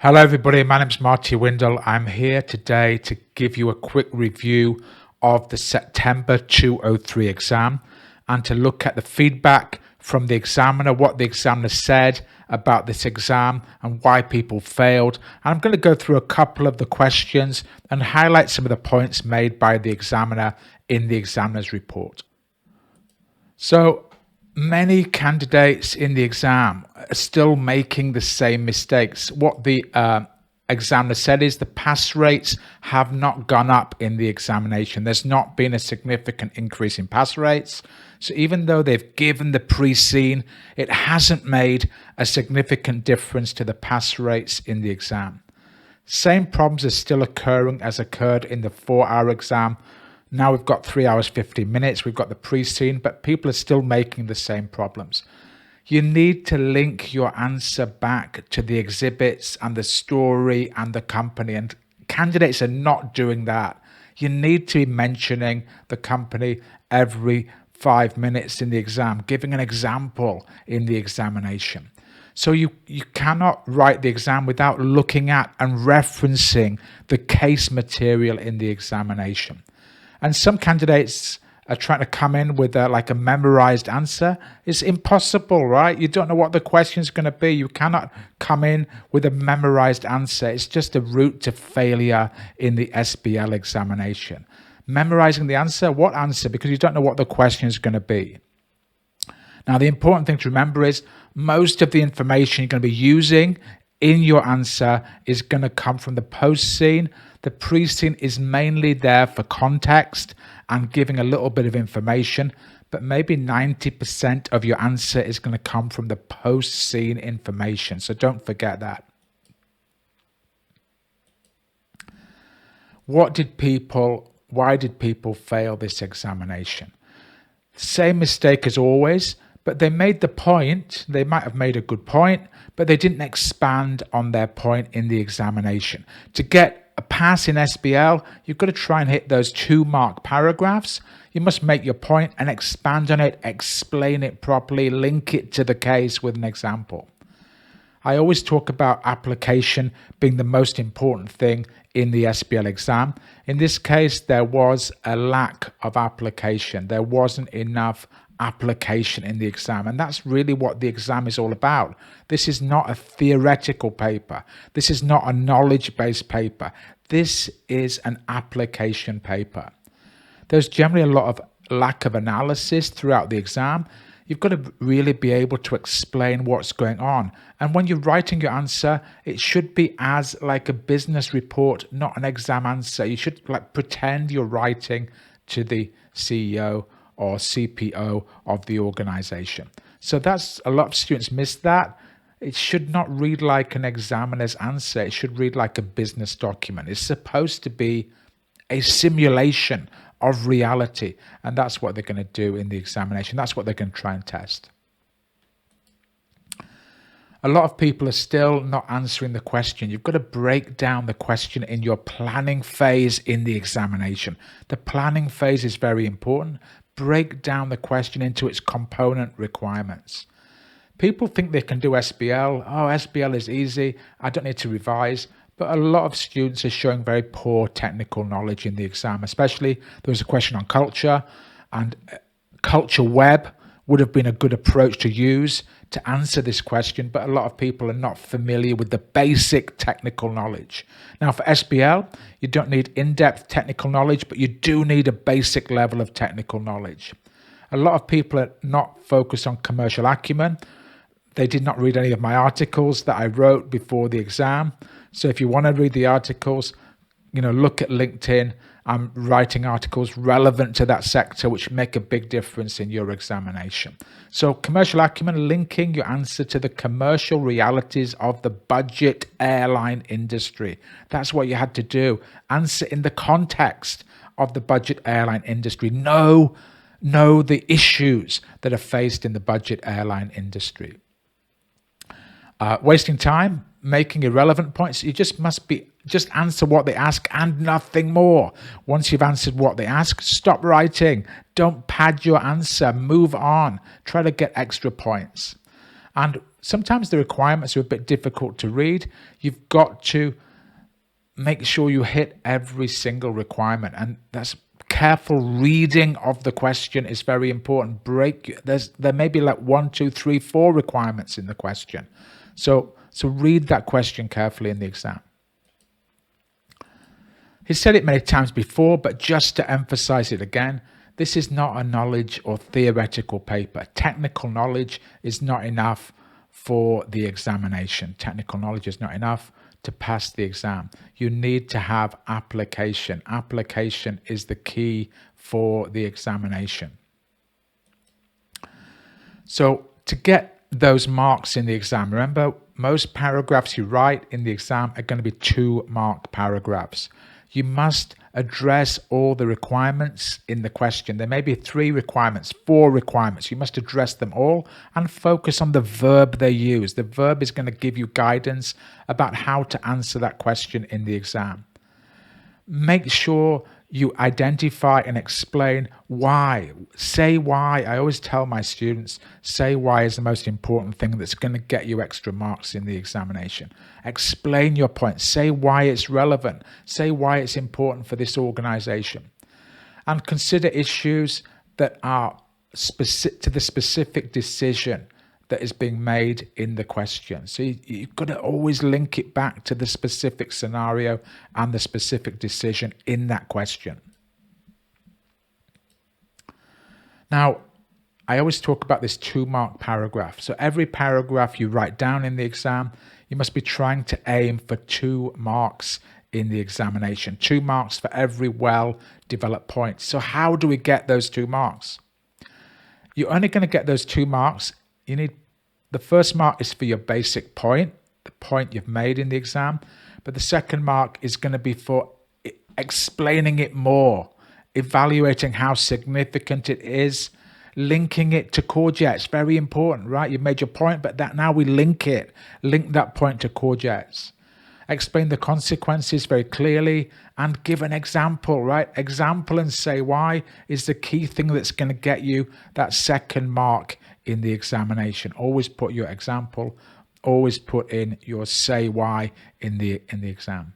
Hello everybody, my name's Marty Windle. I'm here today to give you a quick review of the September 2003 exam and to look at the feedback from the examiner, what the examiner said about this exam and why people failed. And I'm going to go through a couple of the questions and highlight some of the points made by the examiner in the examiner's report. So, many candidates in the exam are still making the same mistakes. What the examiner said is the pass rates have not gone up in the examination. There's not been a significant increase in pass rates. So even though they've given the pre-seen, it hasn't made a significant difference to the pass rates in the exam. Same problems are still occurring as occurred in the 4-hour exam. Now we've got 3 hours, 15 minutes. We've got the pre-seen, but people are still making the same problems. You need to link your answer back to the exhibits and the story and the company, and candidates are not doing that. You need to be mentioning the company every 5 minutes in the exam, giving an example in the examination. So you cannot write the exam without looking at and referencing the case material in the examination. And some candidates are trying to come in with a memorized answer. It's impossible, right? You don't know what the question is going to be. You cannot come in with a memorized answer. It's just a route to failure in the SBL examination. Memorizing the answer, what answer? Because you don't know what the question is going to be. Now, the important thing to remember is most of the information you're going to be using in your answer is going to come from the post-scene. The pre-scene is mainly there for context and giving a little bit of information, but maybe 90% of your answer is going to come from the post-scene information. So don't forget that. Why did people fail this examination? Same mistake as always, but they made the point. They might have made a good point, but they didn't expand on their point in the examination. To get a pass in SBL, you've got to try and hit those 2-mark paragraphs. You must make your point and expand on it, explain it properly, link it to the case with an example. I always talk about application being the most important thing in the SBL exam. In this case, there was a lack of application. There wasn't enough application in the exam, and that's really what the exam is all about. This is not a theoretical paper. This is not a knowledge-based paper. This is an application paper. There's generally a lot of lack of analysis throughout the exam. You've got to really be able to explain what's going on. And when you're writing your answer, it should be as like a business report, not an exam answer. You should pretend you're writing to the CEO or CPO of the organization. So that's a lot of students miss that. It should not read like an examiner's answer. It should read like a business document. It's supposed to be a simulation of reality. And that's what they're going to do in the examination. That's what they're going to try and test. A lot of people are still not answering the question. You've got to break down the question in your planning phase in the examination. The planning phase is very important. Break down the question into its component requirements. People think they can do SBL. Oh, SBL is easy. I don't need to revise. But a lot of students are showing very poor technical knowledge in the exam, especially there was a question on culture, and culture web would have been a good approach to use to answer this question, but a lot of people are not familiar with the basic technical knowledge. Now for SBL, you don't need in-depth technical knowledge, but you do need a basic level of technical knowledge. A lot of people are not focused on commercial acumen. They did not read any of my articles that I wrote before the exam. So if you want to read the articles, look at LinkedIn. I'm writing articles relevant to that sector, which make a big difference in your examination. So commercial acumen, linking your answer to the commercial realities of the budget airline industry. That's what you had to do. Answer in the context of the budget airline industry. Know the issues that are faced in the budget airline industry. Wasting time, making irrelevant points. You just answer what they ask and nothing more. Once you've answered what they ask, stop writing. Don't pad your answer. Move on. Try to get extra points. And sometimes the requirements are a bit difficult to read. You've got to make sure you hit every single requirement, and that's careful reading of the question is very important. There may be like 1, 2, 3, 4 requirements in the question. So read that question carefully in the exam. He's said it many times before, but just to emphasize it again, this is not a knowledge or theoretical paper. Technical knowledge is not enough for the examination. Technical knowledge is not enough to pass the exam. You need to have application. Application is the key for the examination. So to get those marks in the exam, remember, most paragraphs you write in the exam are going to be 2-mark paragraphs. You must address all the requirements in the question. There may be 3 requirements, 4 requirements. You must address them all and focus on the verb they use. The verb is going to give you guidance about how to answer that question in the exam. Make sure you identify and explain why. Say why. I always tell my students, say why is the most important thing that's going to get you extra marks in the examination. Explain your point. Say why it's relevant. Say why it's important for this organization. And consider issues that are specific to the specific decision that is being made in the question. So you've got to always link it back to the specific scenario and the specific decision in that question. Now, I always talk about this 2-mark paragraph. So every paragraph you write down in the exam, you must be trying to aim for 2 marks in the examination. 2 marks for every well-developed point. So how do we get those 2 marks? You're only going to get those 2 marks. The first mark is for your basic point, the point you've made in the exam, but the second mark is going to be for explaining it more, evaluating how significant it is, linking it to courgettes. Very important, right? You've made your point, but now we link that point to courgettes. Explain the consequences very clearly and give an example, right? Example and say why is the key thing that's going to get you that second mark in the examination. Always put your example, always put in your say why in the exam.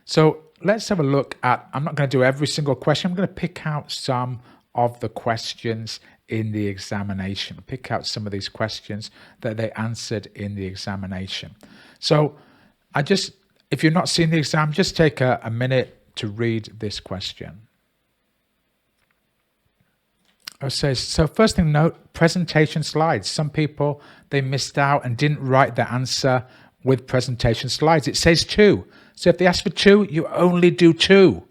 So let's have a look at, I'm not going to do every single question. I'm going to pick out some of the questions in the examination. Pick out some of these questions that they answered in the examination. So if you're not seeing the exam, just take a minute to read this question. It says, so first thing, note presentation slides. Some people, they missed out and didn't write their answer with presentation slides. It says 2. So if they ask for 2, you only do 2.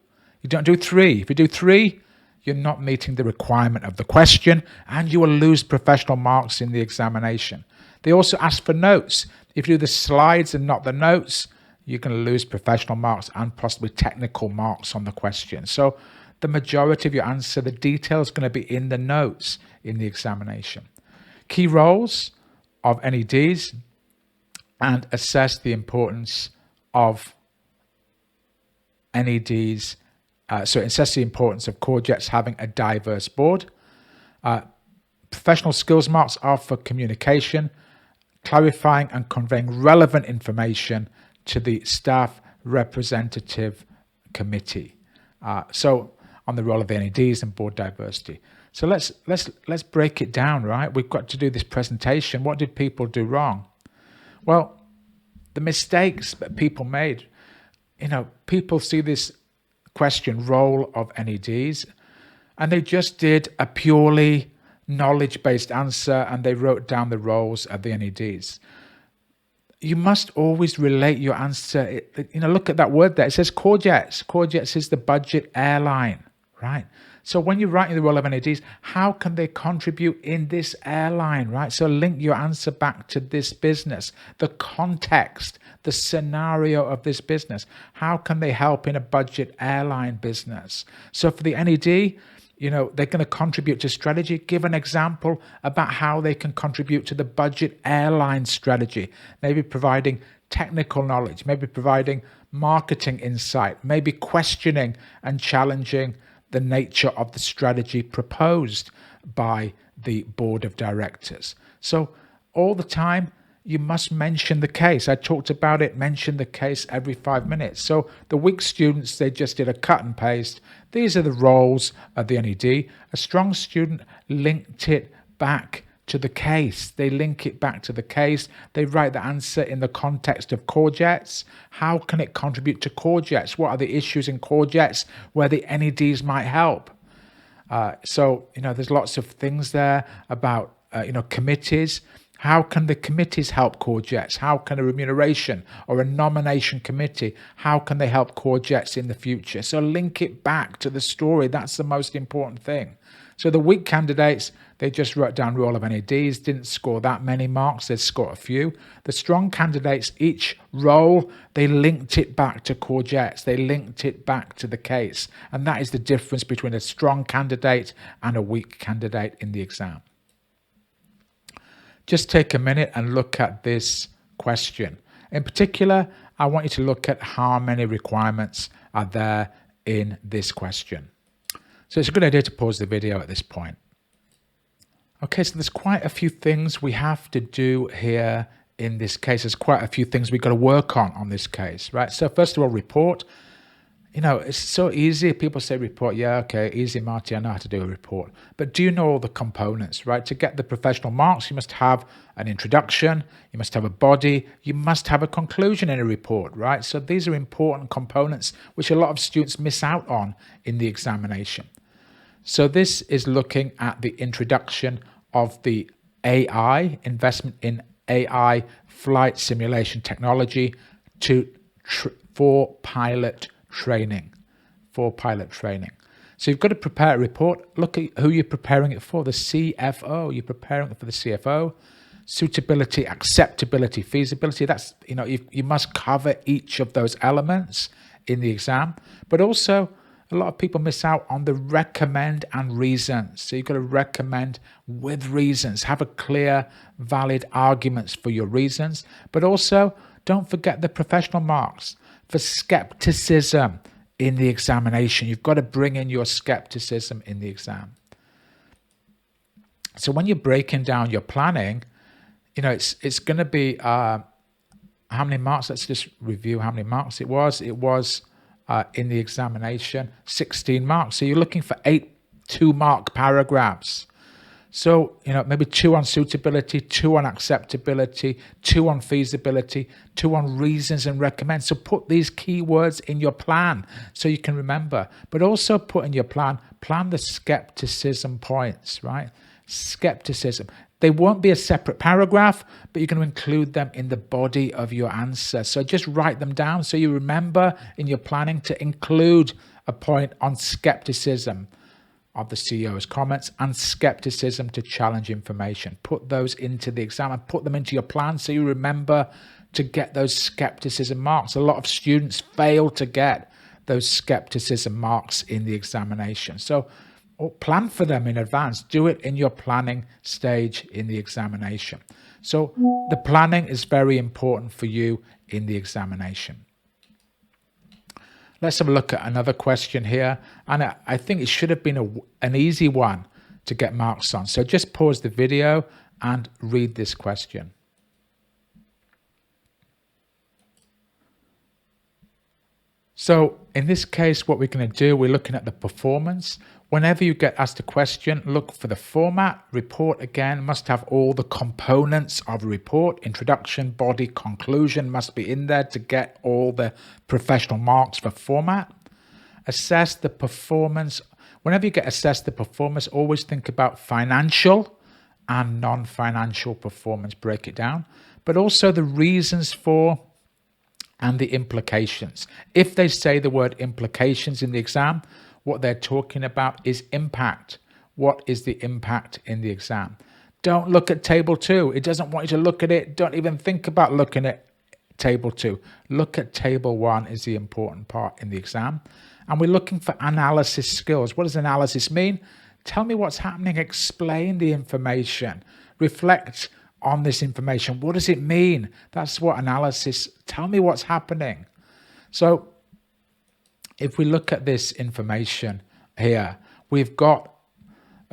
You don't do 3. If you do 3, you're not meeting the requirement of the question and you will lose professional marks in the examination. They also ask for notes. If you do the slides and not the notes, you're going to lose professional marks and possibly technical marks on the question. So the majority of your answer, the detail is going to be in the notes in the examination. Key roles of NEDs and assess the importance of NEDs. Assess the importance of courgettes having a diverse board. Professional skills marks are for communication, clarifying and conveying relevant information to the staff representative committee. So on the role of the NEDs and board diversity. So let's break it down, right? We've got to do this presentation. What did people do wrong? Well, the mistakes that people made, people see this question, role of NEDs, and they just did a purely knowledge-based answer and they wrote down the roles of the NEDs. You must always relate your answer. Look at that word there. It says courgettes. Courgettes is the budget airline, right? So when you're writing the role of NEDs, how can they contribute in this airline, right? So link your answer back to this business, the context, the scenario of this business. How can they help in a budget airline business? So for the NED, they're going to contribute to strategy. Give an example about how they can contribute to the budget airline strategy. Maybe providing technical knowledge, maybe providing marketing insight, maybe questioning and challenging the nature of the strategy proposed by the board of directors. So all the time, you must mention the case. I talked about it, mention the case every 5 minutes. So the weak students, they just did a cut and paste. These are the roles of the NED. A strong student linked it back to the case. They link it back to the case. They write the answer in the context of core jets. How can it contribute to core jets? What are the issues in core jets where the NEDs might help? So, there's lots of things there about, committees. How can the committees help core jets? How can a remuneration or a nomination committee, how can they help core jets in the future? So link it back to the story. That's the most important thing. So the weak candidates, they just wrote down role of NEDs, didn't score that many marks, they scored a few. The strong candidates, each role, they linked it back to core jets, they linked it back to the case. And that is the difference between a strong candidate and a weak candidate in the exam. Just take a minute and look at this question. In particular, I want you to look at how many requirements are there in this question. So it's a good idea to pause the video at this point. Okay, so there's quite a few things we have to do here in this case. There's quite a few things we've got to work on this case, right? So first of all, report. It's so easy. People say report. Yeah, okay, easy, Marty. I know how to do a report. But do you know all the components, right? To get the professional marks, you must have an introduction, you must have a body, you must have a conclusion in a report, right? So these are important components which a lot of students miss out on in the examination. So this is looking at the introduction of the AI, investment in AI flight simulation technology for pilot training. So you've got to prepare a report. Look at who you're preparing it for. The CFO. You're preparing it for the CFO. Suitability, acceptability, feasibility. That's, you must cover each of those elements in the exam. But also, a lot of people miss out on the recommend and reasons. So you've got to recommend with reasons. Have a clear, valid arguments for your reasons. But also, don't forget the professional marks for skepticism in the examination. You've got to bring in your skepticism in the exam. So when you're breaking down your planning, it's going to be how many marks? Let's just review how many marks it was. It was in the examination 16 marks. So you're looking for 8 2-mark paragraphs. So, maybe 2 on suitability, 2 on acceptability, 2 on feasibility, 2 on reasons and recommend. So put these keywords in your plan so you can remember. But also put in your plan the skepticism points, right? Skepticism. They won't be a separate paragraph, but you're going to include them in the body of your answer. So just write them down so you remember in your planning to include a point on skepticism of the CEO's comments and skepticism to challenge information. Put those into the exam and put them into your plan so you remember to get those skepticism marks. A lot of students fail to get those skepticism marks in the examination. So plan for them in advance. Do it in your planning stage in the examination. So the planning is very important for you in the examination. Let's have a look at another question here. And I think it should have been an easy one to get marks on. So just pause the video and read this question. So in this case, what we're going to do, we're looking at the performance. Whenever you get asked a question, look for the format. Report, again, must have all the components of a report. Introduction, body, conclusion must be in there to get all the professional marks for format. Assess the performance. Whenever you get assessed the performance, always think about financial and non-financial performance. Break it down. But also the reasons for and the implications. If they say the word implications in the exam, what they're talking about is impact. What is the impact in the exam? Don't look at table 2. It doesn't want you to look at it. Don't even think about looking at table 2. Look at table 1 is the important part in the exam. And we're looking for analysis skills. What does analysis mean? Tell me what's happening. Explain the information. Reflect on this information. What does it mean? That's what analysis. Tell me what's happening. So if we look at this information here, we've got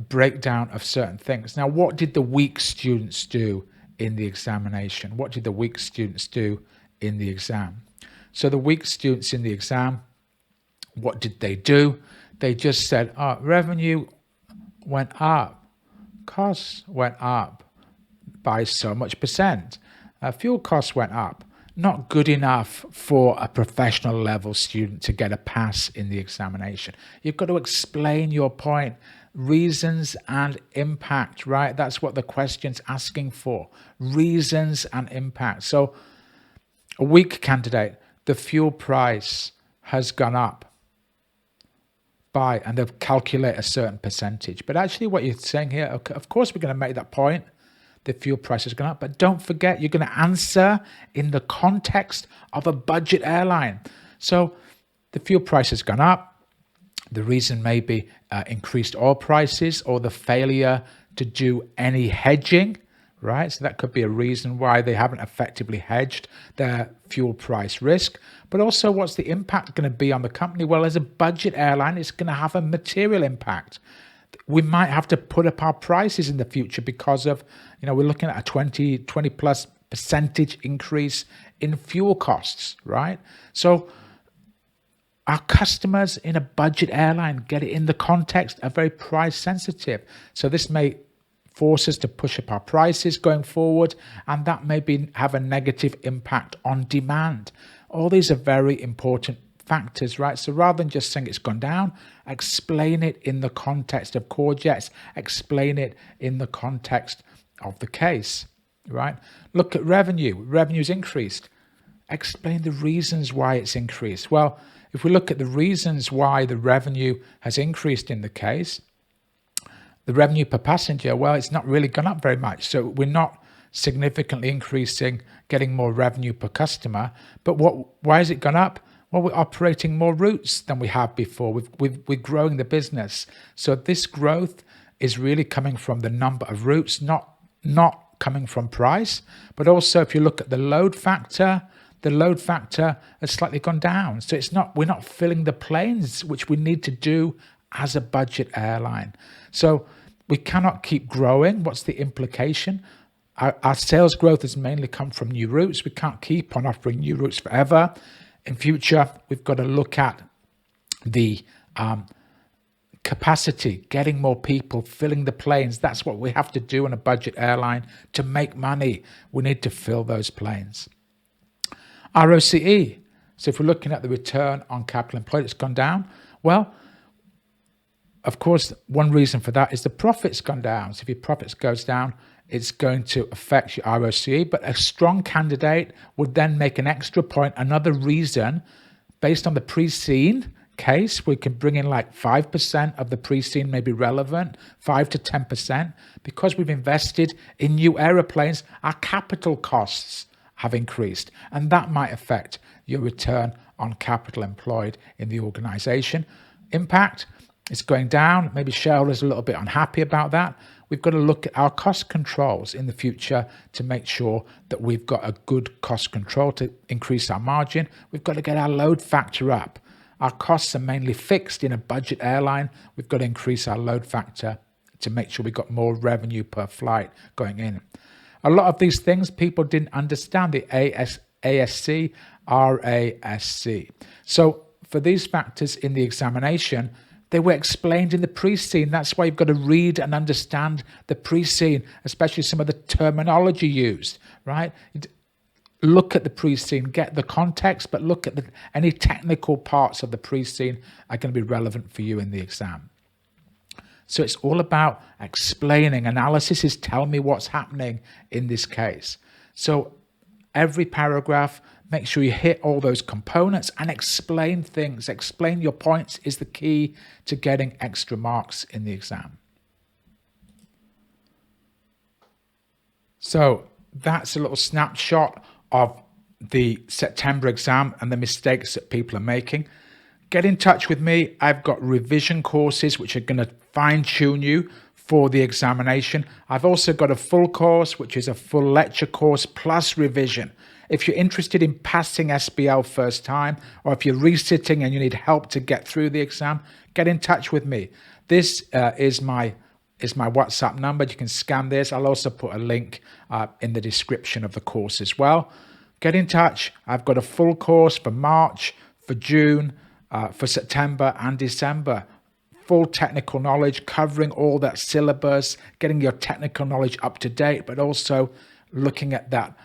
a breakdown of certain things. Now, what did the weak students do in the examination? What did the weak students do in the exam? So the weak students in the exam, what did they do? They just said, oh, revenue went up, costs went up by so much percent, fuel costs went up. Not good enough for a professional level student to get a pass in the examination. You've got to explain your point, reasons and impact, right? That's what the question's asking for, reasons and impact. So a weak candidate, the fuel price has gone up by, and they'll calculate a certain percentage. But actually what you're saying here, okay, of course we're going to make that point. The fuel price has gone up, but don't forget you're going to answer in the context of a budget airline. So the fuel price has gone up. The reason may be increased oil prices or the failure to do any hedging, right? So that could be a reason why they haven't effectively hedged their fuel price risk. But also, what's the impact going to be on the company? Well, as a budget airline, it's going to have a material impact. We might have to put up our prices in the future because of, we're looking at a 20 plus percentage increase in fuel costs, right? So our customers in a budget airline, get it in the context, are very price sensitive. So this may force us to push up our prices going forward, and that may have a negative impact on demand. All these are very important factors, right? So rather than just saying it's gone down, explain it in the context of core jets, explain it in the context of the case, right? Look at revenue. Revenue's increased. Explain the reasons why it's increased. Well, if we look at the reasons why the revenue has increased in the case, the revenue per passenger, well, it's not really gone up very much. So we're not significantly increasing, getting more revenue per customer. But why has it gone up? Well, we're operating more routes than we have before. We're growing the business. So this growth is really coming from the number of routes, not coming from price. But also, if you look at the load factor has slightly gone down. So we're not filling the planes, which we need to do as a budget airline. So we cannot keep growing. What's the implication? Our sales growth has mainly come from new routes. We can't keep on offering new routes forever. In future, we've got to look at the capacity, getting more people, filling the planes. That's what we have to do in a budget airline to make money. We need to fill those planes. ROCE. So if we're looking at the return on capital employed, it's gone down. Well, of course, one reason for that is the profit's gone down. So if your profits goes down, it's going to affect your ROCE, but a strong candidate would then make an extra point. Another reason, based on the pre-seen case, we can bring in like 5% of the pre-seen may be relevant, 5 to 10%. Because we've invested in new aeroplanes, our capital costs have increased, and that might affect your return on capital employed in the organization. Impact, it's going down. Maybe shareholders are a little bit unhappy about that. We've got to look at our cost controls in the future to make sure that we've got a good cost control to increase our margin. We've got to get our load factor up. Our costs are mainly fixed in a budget airline. We've got to increase our load factor to make sure we've got more revenue per flight going in. A lot of these things people didn't understand, the ASC, RASC. So for these factors in the examination, they were explained in the pre-scene. That's why you've got to read and understand the pre-scene, especially some of the terminology used, right? Look at the pre-scene, get the context, but look at any technical parts of the pre-scene are going to be relevant for you in the exam. So it's all about explaining. Analysis is tell me what's happening in this case. So every paragraph, make sure you hit all those components and explain things. Explain your points is the key to getting extra marks in the exam. So that's a little snapshot of the September exam and the mistakes that people are making. Get in touch with me. I've got revision courses which are going to fine-tune you for the examination. I've also got a full course, which is a full lecture course plus revision. If you're interested in passing SBL first time, or if you're resitting and you need help to get through the exam, get in touch with me. This is my is my WhatsApp number. You can scan this. I'll also put a link in the description of the course as well. Get in touch. I've got a full course for March, for June, for September and December. Full technical knowledge, covering all that syllabus, getting your technical knowledge up to date, but also looking at that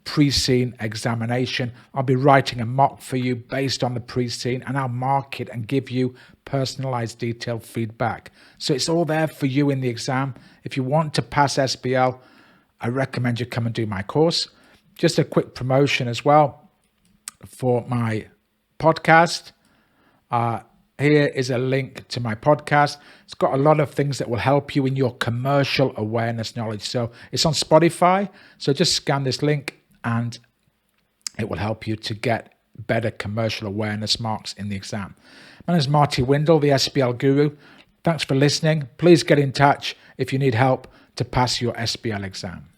pre-scene examination. I'll be writing a mock for you based on the pre-scene, and I'll mark it and give you personalized, detailed feedback. So it's all there for you in the exam. If you want to pass SBL, I recommend you come and do my course. Just a quick promotion as well for my podcast. Here is a link to my podcast. It's got a lot of things that will help you in your commercial awareness knowledge. So it's on Spotify. So just scan this link and it will help you to get better commercial awareness marks in the exam. My name is Marty Windle, the SBL Guru. Thanks for listening. Please get in touch if you need help to pass your SBL exam.